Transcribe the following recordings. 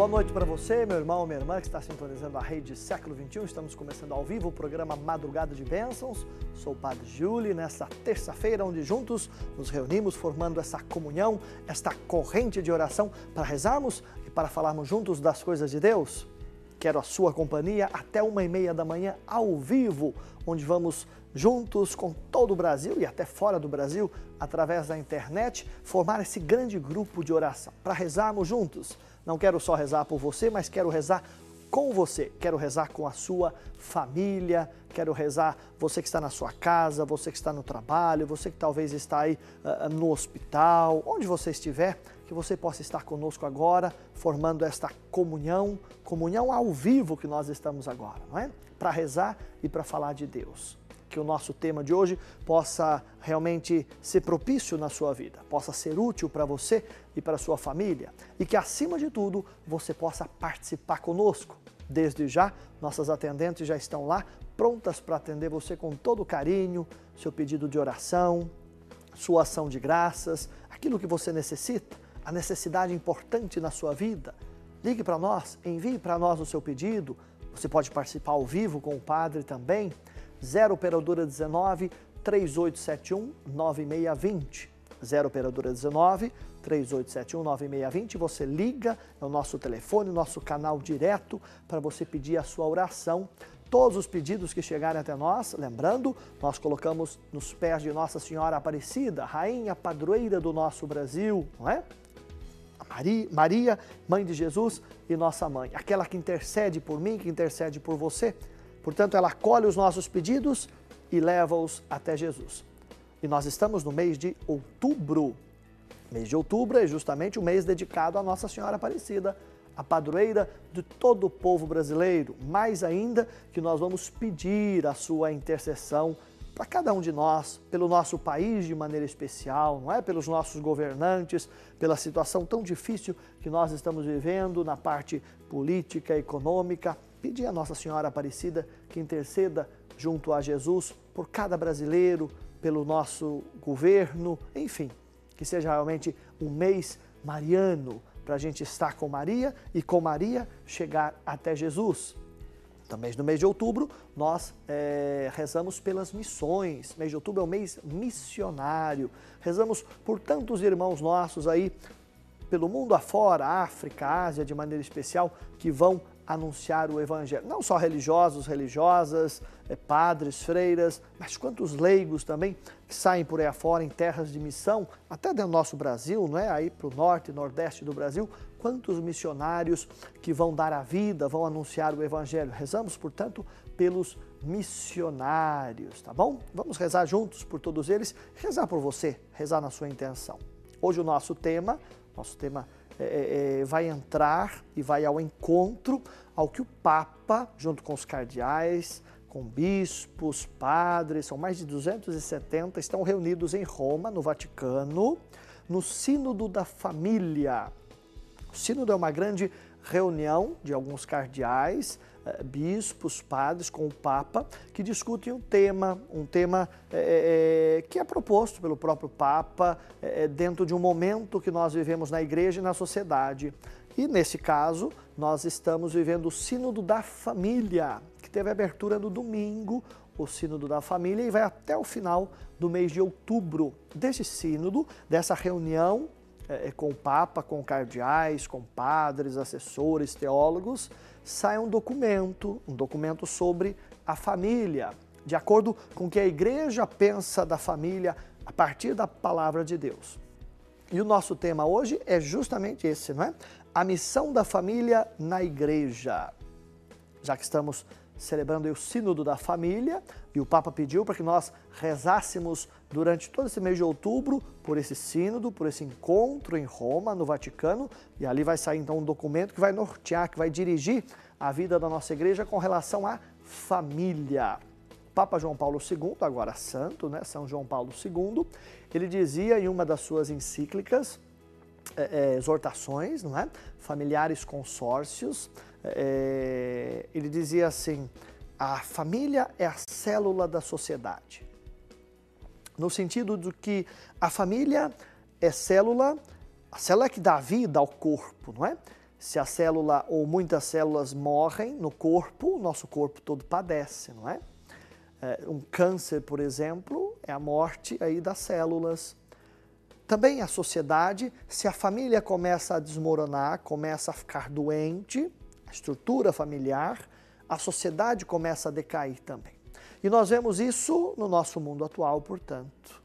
Boa noite para você, meu irmão, minha irmã, que está sintonizando a Rede Século XXI. Estamos começando ao vivo o programa Madrugada de Bênçãos. Sou o Padre Júlio, nesta terça-feira, onde juntos nos reunimos formando essa comunhão, esta corrente de oração para rezarmos e para falarmos juntos das coisas de Deus. Quero a sua companhia até 1h30 da manhã, ao vivo, onde vamos juntos com todo o Brasil e até fora do Brasil, através da internet, formar esse grande grupo de oração para rezarmos juntos. Não quero só rezar por você, mas quero rezar com você. Quero rezar com a sua família, quero rezar você que está na sua casa, você que está no trabalho, você que talvez está aí no hospital, onde você estiver, que você possa estar conosco agora, formando esta comunhão ao vivo que nós estamos agora, não é? Para rezar e para falar de Deus. Que o nosso tema de hoje possa realmente ser propício na sua vida, possa ser útil para você e para a sua família e que, acima de tudo, você possa participar conosco. Desde já, nossas atendentes já estão lá, prontas para atender você com todo carinho, seu pedido de oração, sua ação de graças, aquilo que você necessita, a necessidade importante na sua vida. Ligue para nós, envie para nós o seu pedido, você pode participar ao vivo com o Padre também, 0 operadora 19 3871 9620. 0 operadora 19 3871 9620. Você liga, é o nosso telefone, o nosso canal direto para você pedir a sua oração. Todos os pedidos que chegarem até nós, lembrando, nós colocamos nos pés de Nossa Senhora Aparecida, rainha padroeira do nosso Brasil, não é? Maria, mãe de Jesus e nossa mãe, aquela que intercede por mim, que intercede por você. Portanto, ela acolhe os nossos pedidos e leva-os até Jesus. E nós estamos no mês de outubro. Mês de outubro é justamente o mês dedicado a Nossa Senhora Aparecida, a padroeira de todo o povo brasileiro. Mais ainda que nós vamos pedir a sua intercessão para cada um de nós, pelo nosso país de maneira especial, não é? Pelos nossos governantes, pela situação tão difícil que nós estamos vivendo na parte política, econômica. Pedir a Nossa Senhora Aparecida que interceda junto a Jesus por cada brasileiro, pelo nosso governo, enfim, que seja realmente um mês mariano para a gente estar com Maria e com Maria chegar até Jesus. Também no mês de outubro nós rezamos pelas missões. Mês de outubro é o mês missionário. Rezamos por tantos irmãos nossos aí pelo mundo afora, África, Ásia de maneira especial, que vão anunciar o Evangelho. Não só religiosos, religiosas, padres, freiras, mas quantos leigos também que saem por aí afora em terras de missão, até dentro do nosso Brasil, não é? Aí para o norte e nordeste do Brasil, quantos missionários que vão dar a vida, vão anunciar o Evangelho. Rezamos, portanto, pelos missionários, tá bom? Vamos rezar juntos por todos eles, rezar por você, rezar na sua intenção. Hoje o nosso tema vai entrar e vai ao encontro ao que o Papa, junto com os cardeais, com bispos, padres, são mais de 270, estão reunidos em Roma, no Vaticano, no Sínodo da Família. O Sínodo é uma grande reunião de alguns cardeais, bispos, padres com o Papa, que discutem um tema que é proposto pelo próprio Papa dentro de um momento que nós vivemos na Igreja e na sociedade. E nesse caso, nós estamos vivendo o Sínodo da Família, que teve abertura no domingo, o Sínodo da Família, e vai até o final do mês de outubro. Desse sínodo, dessa reunião com o Papa, com cardeais, com padres, assessores, teólogos, sai um documento sobre a família, de acordo com o que a Igreja pensa da família a partir da palavra de Deus. E o nosso tema hoje é justamente esse, não é? A missão da família na Igreja. Já que estamos celebrando o Sínodo da Família, e o Papa pediu para que nós rezássemos durante todo esse mês de outubro por esse sínodo, por esse encontro em Roma, no Vaticano, e ali vai sair então um documento que vai nortear, que vai dirigir a vida da nossa igreja com relação à família. Papa João Paulo II, agora santo, né, São João Paulo II, ele dizia em uma das suas encíclicas, exortações, não é? Familiares consórcios, ele dizia assim: a família é a célula da sociedade. No sentido de que a família é a célula que dá vida ao corpo, não é? Se a célula ou muitas células morrem no corpo, o nosso corpo todo padece, não é? Um câncer, por exemplo, é a morte aí das células. Também a sociedade, se a família começa a desmoronar, começa a ficar doente, a estrutura familiar, a sociedade começa a decair também. E nós vemos isso no nosso mundo atual, portanto.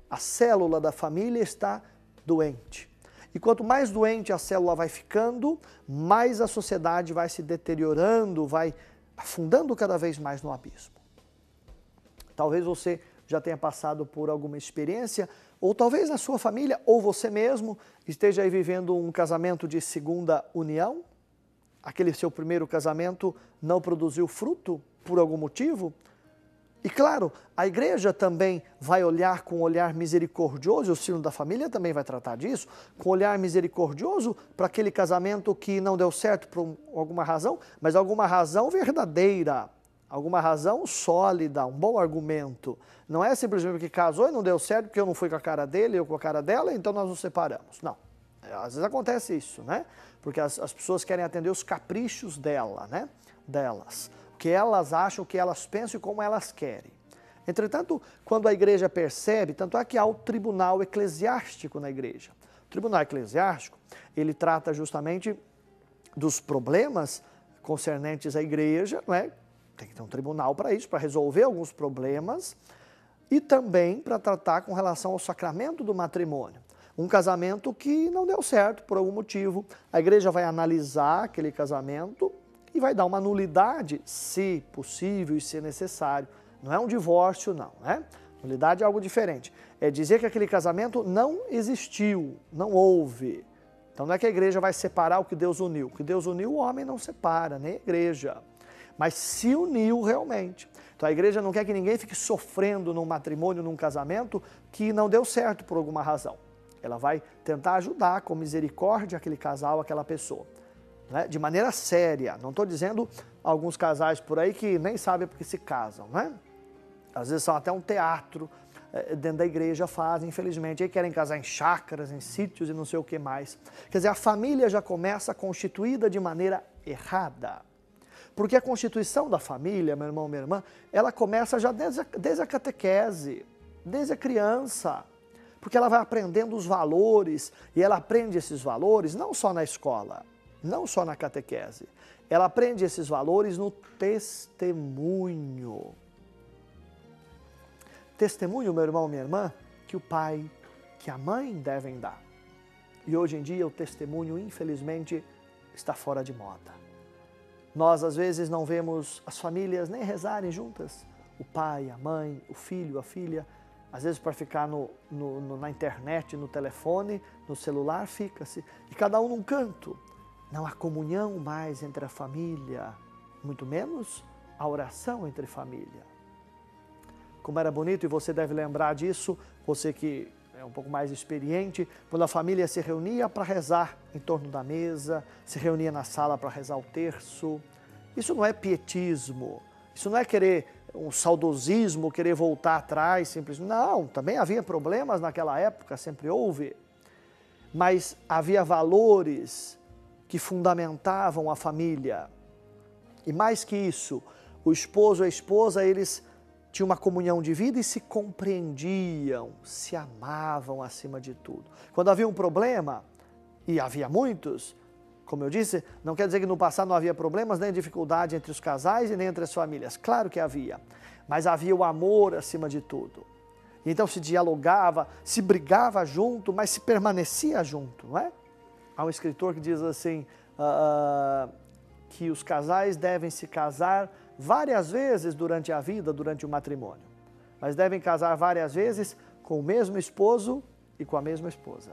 A célula da família está doente. E quanto mais doente a célula vai ficando, mais a sociedade vai se deteriorando, vai afundando cada vez mais no abismo. Talvez você já tenha passado por alguma experiência, ou talvez na sua família, ou você mesmo, esteja aí vivendo um casamento de segunda união. Aquele seu primeiro casamento não produziu fruto por algum motivo. E claro, a igreja também vai olhar com um olhar misericordioso, o sino da família também vai tratar disso, com um olhar misericordioso para aquele casamento que não deu certo por alguma razão, mas alguma razão verdadeira, alguma razão sólida, um bom argumento. Não é simplesmente que casou e não deu certo porque eu não fui com a cara dele, eu com a cara dela, então nós nos separamos. Não, às vezes acontece isso, né? Porque as pessoas querem atender os caprichos dela, né? Delas. O que elas acham, o que elas pensam e como elas querem. Entretanto, quando a igreja percebe, tanto é que há o tribunal eclesiástico na igreja. O tribunal eclesiástico, ele trata justamente dos problemas concernentes à igreja, não é? Tem que ter um tribunal para isso, para resolver alguns problemas e também para tratar com relação ao sacramento do matrimônio. Um casamento que não deu certo por algum motivo, a igreja vai analisar aquele casamento e vai dar uma nulidade, se possível e se necessário. Não é um divórcio, não, né? Nulidade é algo diferente. É dizer que aquele casamento não existiu, não houve. Então não é que a igreja vai separar o que Deus uniu. O que Deus uniu, o homem não separa, nem a igreja. Mas se uniu realmente. Então a igreja não quer que ninguém fique sofrendo num matrimônio, num casamento que não deu certo por alguma razão. Ela vai tentar ajudar com misericórdia aquele casal, aquela pessoa. Né? De maneira séria. Não estou dizendo alguns casais por aí que nem sabem porque se casam, né? Às vezes são até um teatro dentro da igreja, fazem, infelizmente. Aí querem casar em chácaras, em sítios e não sei o que mais. Quer dizer, a família já começa constituída de maneira errada. Porque a constituição da família, meu irmão, minha irmã, ela começa já desde a catequese, desde a criança. Porque ela vai aprendendo os valores, e ela aprende esses valores não só na escola, não só na catequese. Ela aprende esses valores no testemunho. Testemunho, meu irmão, minha irmã, que o pai, que a mãe devem dar. E hoje em dia o testemunho, infelizmente, está fora de moda. Nós, às vezes, não vemos as famílias nem rezarem juntas. O pai, a mãe, o filho, a filha. Às vezes, para ficar na internet, no telefone, no celular, fica-se. E cada um num canto. Não há comunhão mais entre a família, muito menos a oração entre família. Como era bonito, e você deve lembrar disso, você que é um pouco mais experiente, quando a família se reunia para rezar em torno da mesa, se reunia na sala para rezar o terço. Isso não é pietismo, isso não é querer um saudosismo, querer voltar atrás, simplesmente. Não, também havia problemas naquela época, sempre houve, mas havia valores que fundamentavam a família. E mais que isso, o esposo e a esposa, eles tinham uma comunhão de vida e se compreendiam, se amavam acima de tudo. Quando havia um problema, e havia muitos, como eu disse, não quer dizer que no passado não havia problemas, nem dificuldade entre os casais e nem entre as famílias. Claro que havia, mas havia o amor acima de tudo. Então se dialogava, se brigava junto, mas se permanecia junto, não é? Há um escritor que diz assim, que os casais devem se casar várias vezes durante a vida, durante o matrimônio. Mas devem casar várias vezes com o mesmo esposo e com a mesma esposa.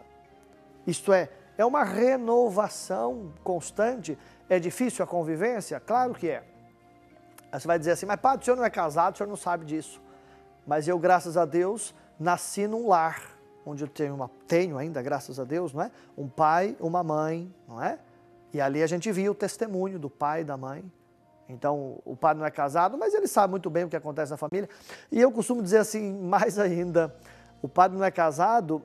Isto é uma renovação constante. É difícil a convivência? Claro que é. Aí você vai dizer assim, mas padre, o senhor não é casado, o senhor não sabe disso. Mas eu, graças a Deus, nasci num lar, onde eu tenho ainda, graças a Deus, não é? Um pai, uma mãe, não é? E ali a gente via o testemunho do pai e da mãe. Então, o pai não é casado, mas ele sabe muito bem o que acontece na família. E eu costumo dizer assim, mais ainda, o padre não é casado,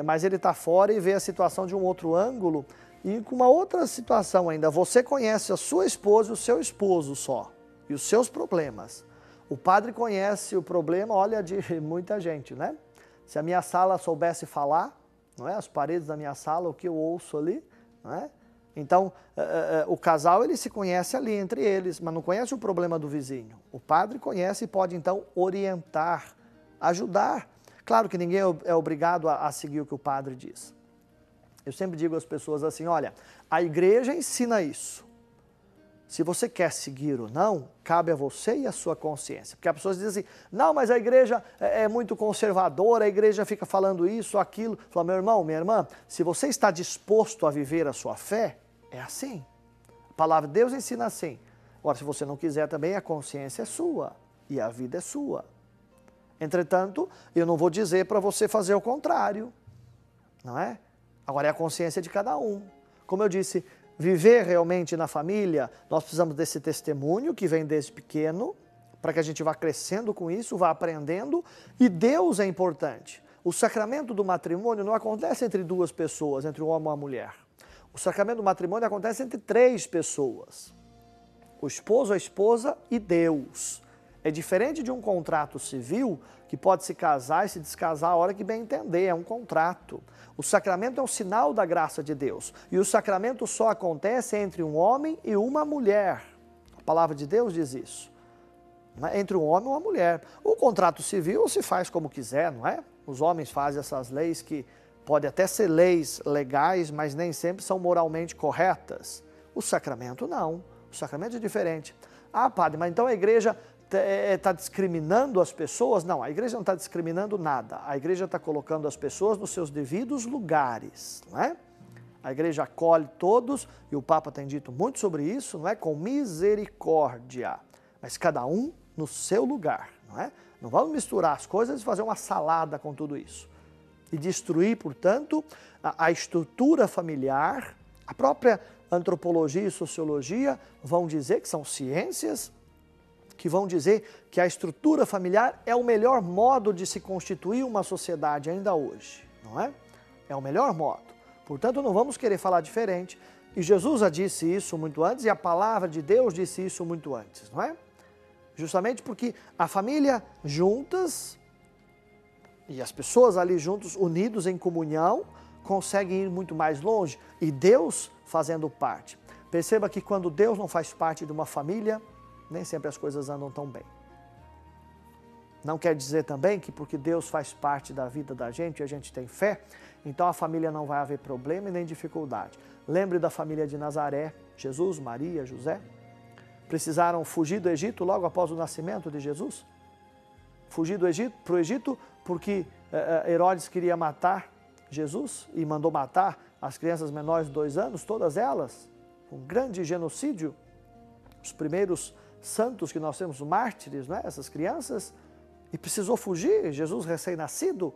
mas ele está fora e vê a situação de um outro ângulo E com uma outra situação ainda, você conhece a sua esposa e o seu esposo só, e os seus problemas. O padre conhece o problema, olha, de muita gente, né? Se a minha sala soubesse falar, não é? As paredes da minha sala, o que eu ouço ali, não é? Então, o casal, ele se conhece ali entre eles, mas não conhece o problema do vizinho. O padre conhece e pode, então, orientar, ajudar. Claro que ninguém é obrigado a seguir o que o padre diz. Eu sempre digo às pessoas assim, olha, a igreja ensina isso. Se você quer seguir ou não, cabe a você e a sua consciência. Porque as pessoas dizem assim, não, mas a igreja é muito conservadora, a igreja fica falando isso, aquilo. Fala, meu irmão, minha irmã, se você está disposto a viver a sua fé, é assim. A palavra de Deus ensina assim. Agora, se você não quiser também, a consciência é sua e a vida é sua. Entretanto, eu não vou dizer para você fazer o contrário, não é? Agora é a consciência de cada um. Como eu disse, viver realmente na família, nós precisamos desse testemunho que vem desde pequeno, para que a gente vá crescendo com isso, vá aprendendo, e Deus é importante. O sacramento do matrimônio não acontece entre duas pessoas, entre um homem e uma mulher. O sacramento do matrimônio acontece entre 3 pessoas. O esposo, a esposa e Deus. É diferente de um contrato civil que pode se casar e se descasar a hora que bem entender, é um contrato. O sacramento é um sinal da graça de Deus. E o sacramento só acontece entre um homem e uma mulher. A palavra de Deus diz isso. Entre um homem e uma mulher. O contrato civil se faz como quiser, não é? Os homens fazem essas leis que podem até ser leis legais, mas nem sempre são moralmente corretas. O sacramento não. O sacramento é diferente. Ah, padre, mas então a igreja está discriminando as pessoas? Não, a igreja não está discriminando nada. A igreja está colocando as pessoas nos seus devidos lugares, não é? A igreja acolhe todos, e o Papa tem dito muito sobre isso, não é? Com misericórdia. Mas cada um no seu lugar, não é? Não vamos misturar as coisas e fazer uma salada com tudo isso. E destruir, portanto, a estrutura familiar. A própria antropologia e sociologia vão dizer que são ciências que vão dizer que a estrutura familiar é o melhor modo de se constituir uma sociedade ainda hoje, não é? É o melhor modo. Portanto, não vamos querer falar diferente. E Jesus já disse isso muito antes, e a palavra de Deus disse isso muito antes, não é? Justamente porque a família juntas, e as pessoas ali juntos, unidos em comunhão, conseguem ir muito mais longe. E Deus fazendo parte. Perceba que quando Deus não faz parte de uma família, nem sempre as coisas andam tão bem. Não quer dizer também que porque Deus faz parte da vida da gente e a gente tem fé, então a família não vai haver problema e nem dificuldade. Lembre da família de Nazaré, Jesus, Maria, José. Precisaram fugir do Egito logo após o nascimento de Jesus? Fugir do Egito, para o Egito porque Herodes queria matar Jesus e mandou matar as crianças menores de 2 anos, todas elas. Um grande genocídio. Os primeiros santos que nós temos, mártires, né? Essas crianças, e precisou fugir. Jesus recém-nascido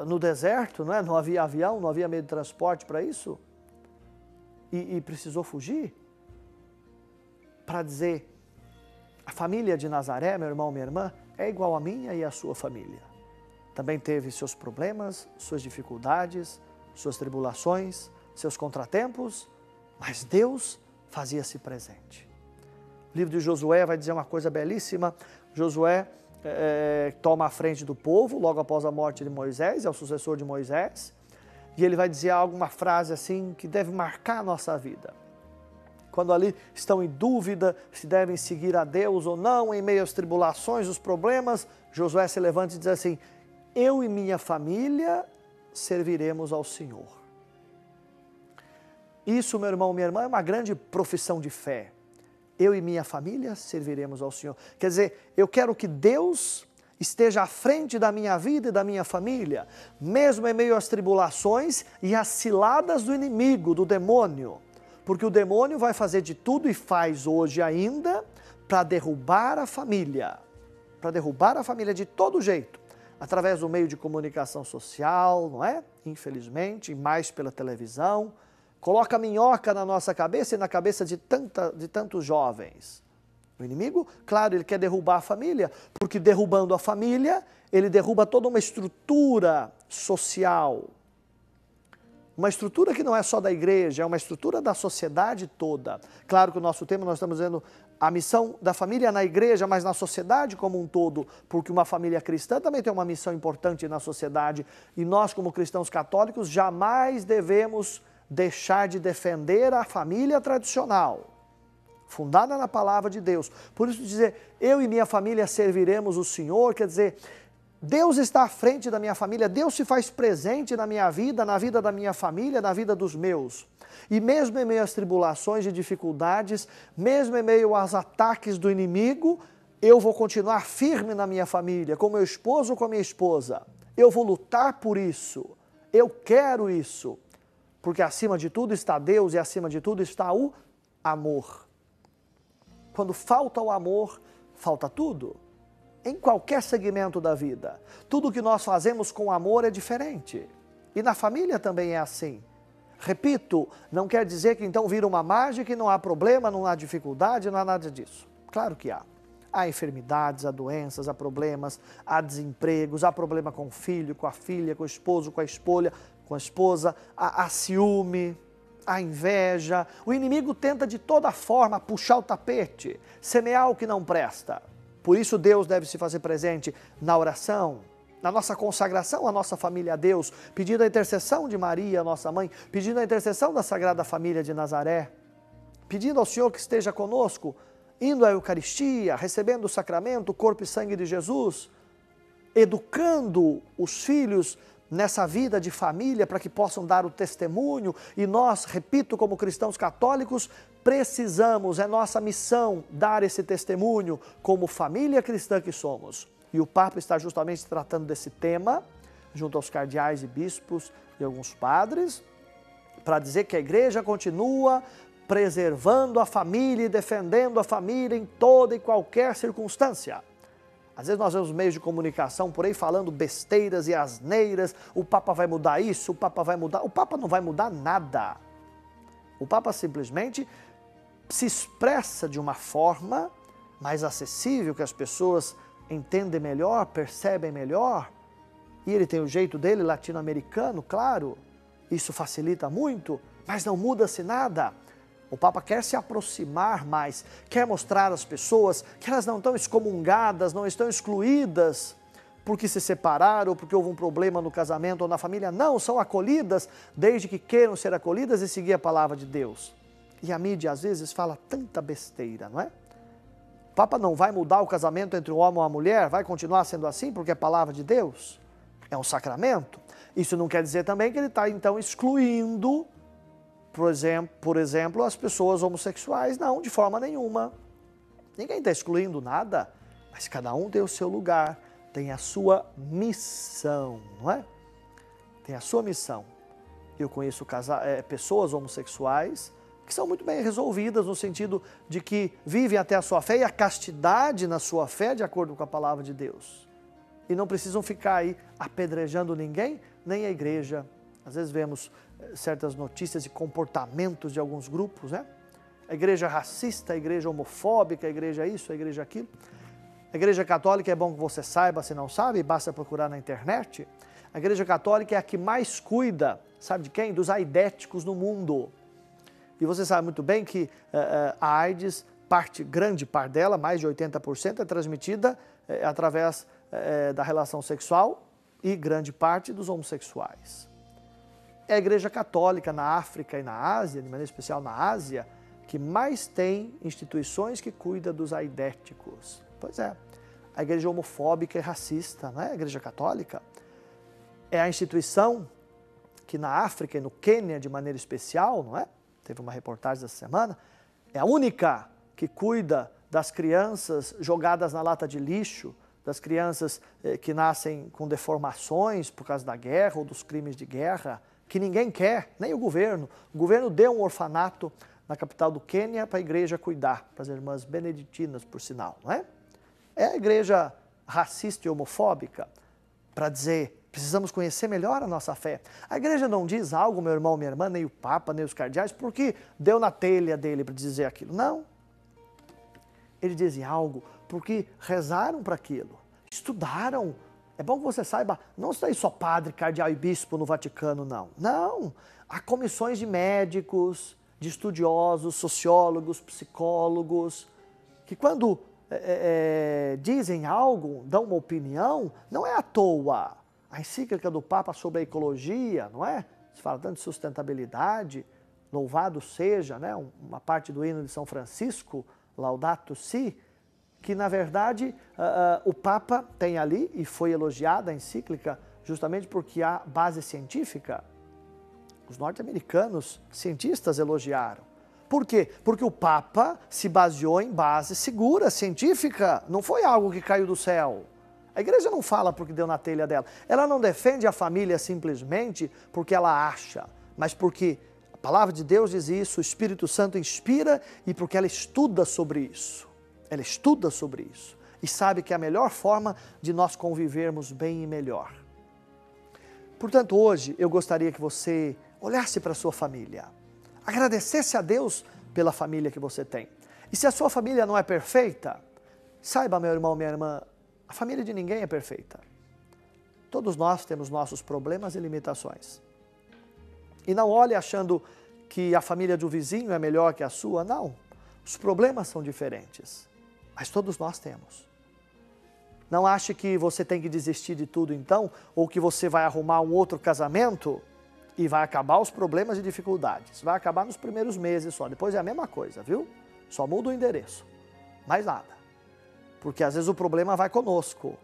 no deserto, né? Não havia avião, não havia meio de transporte para isso, e precisou fugir para dizer, a família de Nazaré, meu irmão, minha irmã, é igual a minha e a sua família. Também teve seus problemas, suas dificuldades, suas tribulações, seus contratempos, mas Deus fazia-se presente. O livro de Josué vai dizer uma coisa belíssima. Josué toma a frente do povo logo após a morte de Moisés, é o sucessor de Moisés, e ele vai dizer alguma frase assim que deve marcar a nossa vida. Quando ali estão em dúvida se devem seguir a Deus ou não, em meio às tribulações, os problemas, Josué se levanta e diz assim, eu e minha família serviremos ao Senhor. Isso, meu irmão, minha irmã, é uma grande profissão de fé. Eu e minha família serviremos ao Senhor. Quer dizer, eu quero que Deus esteja à frente da minha vida e da minha família, mesmo em meio às tribulações e às ciladas do inimigo, do demônio. Porque o demônio vai fazer de tudo e faz hoje ainda para derrubar a família. Para derrubar a família de todo jeito. Através do meio de comunicação social, não é? Infelizmente, mais pela televisão. Coloca minhoca na nossa cabeça e na cabeça de tantos jovens. O inimigo, claro, ele quer derrubar a família, porque derrubando a família, ele derruba toda uma estrutura social. Uma estrutura que não é só da igreja, é uma estrutura da sociedade toda. Claro que o nosso tema nós estamos dizendo a missão da família na igreja, mas na sociedade como um todo, porque uma família cristã também tem uma missão importante na sociedade. E nós, como cristãos católicos, jamais devemos deixar de defender a família tradicional, fundada na palavra de Deus. Por isso dizer, eu e minha família serviremos o Senhor, quer dizer, Deus está à frente da minha família, Deus se faz presente na minha vida, na vida da minha família, na vida dos meus. E mesmo em meio às tribulações e dificuldades, mesmo em meio aos ataques do inimigo, eu vou continuar firme na minha família, com meu esposo ou com a minha esposa. Eu vou lutar por isso, eu quero isso, porque acima de tudo está Deus e acima de tudo está o amor. Quando falta o amor, falta tudo. Em qualquer segmento da vida. Tudo que nós fazemos com amor é diferente. E na família também é assim. Repito, não quer dizer que então vira uma mágica e não há problema, não há dificuldade, não há nada disso. Claro que há. Há enfermidades, há doenças, há problemas, há desempregos, há problema com o filho, com a filha, com o esposo, com a esposa, há ciúme, há inveja. O inimigo tenta de toda forma puxar o tapete, semear o que não presta. Por isso Deus deve se fazer presente na oração, na nossa consagração à nossa família a Deus, pedindo a intercessão de Maria, nossa mãe, pedindo a intercessão da Sagrada Família de Nazaré, pedindo ao Senhor que esteja conosco, indo à Eucaristia, recebendo o sacramento, o corpo e sangue de Jesus, educando os filhos nessa vida de família para que possam dar o testemunho. E nós, repito, como cristãos católicos, precisamos, é nossa missão dar esse testemunho como família cristã que somos. E o Papa está justamente tratando desse tema, junto aos cardeais e bispos e alguns padres, para dizer que a igreja continua preservando a família e defendendo a família em toda e qualquer circunstância. Às vezes nós vemos meios de comunicação por aí falando besteiras e asneiras, o Papa vai mudar isso, o Papa vai mudar... O Papa não vai mudar nada. O Papa simplesmente se expressa de uma forma mais acessível, que as pessoas entendem melhor, percebem melhor. E ele tem o jeito dele, latino-americano, claro. Isso facilita muito, mas não muda-se nada. O Papa quer se aproximar mais, quer mostrar às pessoas que elas não estão excomungadas, não estão excluídas porque se separaram ou porque houve um problema no casamento ou na família. Não, são acolhidas desde que queiram ser acolhidas e seguir a palavra de Deus. E a mídia às vezes fala tanta besteira, não é? O Papa não vai mudar o casamento entre um homem e uma mulher, vai continuar sendo assim porque é palavra de Deus, é um sacramento. Isso não quer dizer também que ele está então excluindo, por exemplo, as pessoas homossexuais. Não, de forma nenhuma. Ninguém está excluindo nada, mas cada um tem o seu lugar, tem a sua missão, não é? Tem a sua missão. Eu conheço pessoas homossexuais que são muito bem resolvidas no sentido de que vivem até a sua fé e a castidade na sua fé de acordo com a palavra de Deus. E não precisam ficar aí apedrejando ninguém, nem a igreja. Às vezes vemos certas notícias de comportamentos de alguns grupos, né? A igreja racista, a igreja homofóbica, a igreja isso, a igreja aquilo. A igreja católica é bom que você saiba, se não sabe, basta procurar na internet. A igreja católica é a que mais cuida, sabe de quem? Dos aidéticos no mundo. E você sabe muito bem que a AIDS, grande parte dela, mais de 80%, é transmitida através da relação sexual e grande parte dos homossexuais. É a igreja católica na África e na Ásia, de maneira especial na Ásia, que mais tem instituições que cuidam dos aidéticos. Pois é, a igreja homofóbica e racista, não é? A igreja católica é a instituição que na África e no Quênia, de maneira especial, não é? Teve uma reportagem essa semana, é a única que cuida das crianças jogadas na lata de lixo, das crianças que nascem com deformações por causa da guerra ou dos crimes de guerra, que ninguém quer, nem o governo. O governo deu um orfanato na capital do Quênia para a igreja cuidar, para as irmãs beneditinas, por sinal, não é? É a igreja racista e homofóbica para dizer, precisamos conhecer melhor a nossa fé. A igreja não diz algo, meu irmão, minha irmã, nem o Papa, nem os cardeais, porque deu na telha dele para dizer aquilo. Não. Ele dizem algo porque rezaram para aquilo, estudaram, É bom que você saiba, não está só padre, cardeal e bispo no Vaticano, não. Não, há comissões de médicos, de estudiosos, sociólogos, psicólogos, que quando dizem algo, dão uma opinião, não é à toa. A encíclica do Papa sobre a ecologia, não é? Se fala tanto de sustentabilidade, louvado seja, né? Uma parte do hino de São Francisco, Laudato Si, que na verdade o Papa tem ali, e foi elogiada a encíclica, justamente porque há base científica. Os norte-americanos, cientistas, elogiaram. Por quê? Porque o Papa se baseou em base segura, científica, não foi algo que caiu do céu. A igreja não fala porque deu na telha dela. Ela não defende a família simplesmente porque ela acha, mas porque a palavra de Deus diz isso, o Espírito Santo inspira e porque ela estuda sobre isso. Ela estuda sobre isso e sabe que é a melhor forma de nós convivermos bem e melhor. Portanto, hoje eu gostaria que você olhasse para a sua família, agradecesse a Deus pela família que você tem. E se a sua família não é perfeita, saiba, meu irmão, minha irmã, a família de ninguém é perfeita. Todos nós temos nossos problemas e limitações. E não olhe achando que a família do vizinho é melhor que a sua, não. Os problemas são diferentes, mas todos nós temos. Não ache que você tem que desistir de tudo então, ou que você vai arrumar um outro casamento e vai acabar os problemas e dificuldades. Vai acabar nos primeiros meses só, depois é a mesma coisa, viu? Só muda o endereço, mais nada. Porque às vezes o problema vai conosco.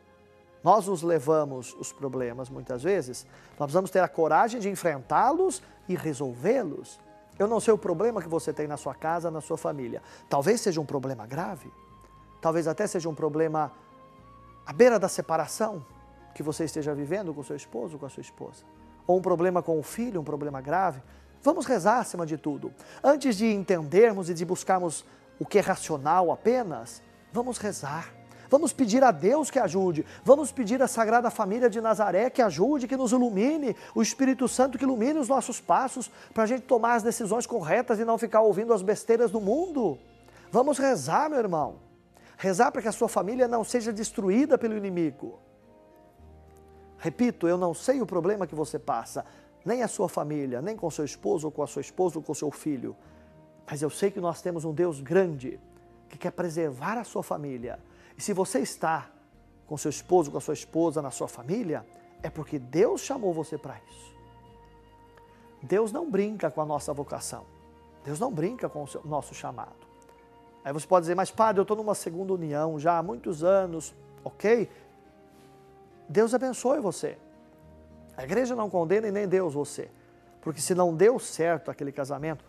Nós os levamos os problemas muitas vezes, nós precisamos ter a coragem de enfrentá-los e resolvê-los. Eu não sei o problema que você tem na sua casa, na sua família. Talvez seja um problema grave, talvez até seja um problema à beira da separação que você esteja vivendo com seu esposo ou com a sua esposa. Ou um problema com o filho, um problema grave. Vamos rezar acima de tudo. Antes de entendermos e de buscarmos o que é racional apenas, vamos rezar. Vamos pedir a Deus que ajude. Vamos pedir à Sagrada Família de Nazaré que ajude, que nos ilumine. O Espírito Santo que ilumine os nossos passos para a gente tomar as decisões corretas e não ficar ouvindo as besteiras do mundo. Vamos rezar, meu irmão. Rezar para que a sua família não seja destruída pelo inimigo. Repito, eu não sei o problema que você passa, nem a sua família, nem com seu esposo, ou com a sua esposa, ou com seu filho. Mas eu sei que nós temos um Deus grande, que quer preservar a sua família. E se você está com seu esposo, com a sua esposa, na sua família, é porque Deus chamou você para isso. Deus não brinca com a nossa vocação. Deus não brinca com o nosso chamado. Aí você pode dizer, mas padre, eu estou numa segunda união já há muitos anos, ok? Deus abençoe você. A igreja não condena e nem Deus você. Porque se não deu certo aquele casamento,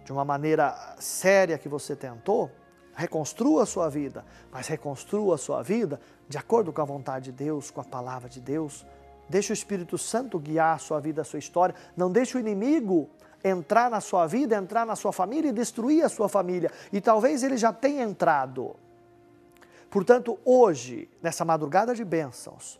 de uma maneira séria que você tentou, reconstrua a sua vida, mas reconstrua a sua vida de acordo com a vontade de Deus, com a palavra de Deus. Deixe o Espírito Santo guiar a sua vida, a sua história. Não deixe o inimigo entrar na sua vida, entrar na sua família e destruir a sua família. E talvez ele já tenha entrado. Portanto, hoje, nessa madrugada de bênçãos,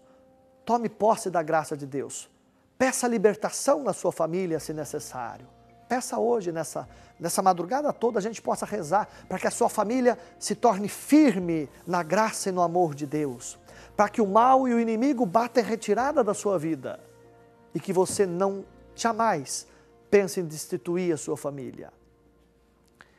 tome posse da graça de Deus. Peça libertação na sua família, se necessário. Peça hoje, nessa madrugada toda, a gente possa rezar para que a sua família se torne firme na graça e no amor de Deus. Para que o mal e o inimigo batem retirada da sua vida. E que você não jamais pense em destituir a sua família.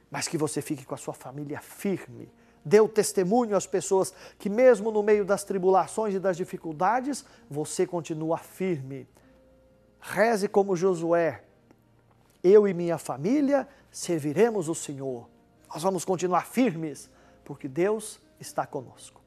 Mas que você fique com a sua família firme. Dê o testemunho às pessoas que mesmo no meio das tribulações e das dificuldades, você continua firme. Reze como Josué. Eu e minha família serviremos o Senhor. Nós vamos continuar firmes, porque Deus está conosco.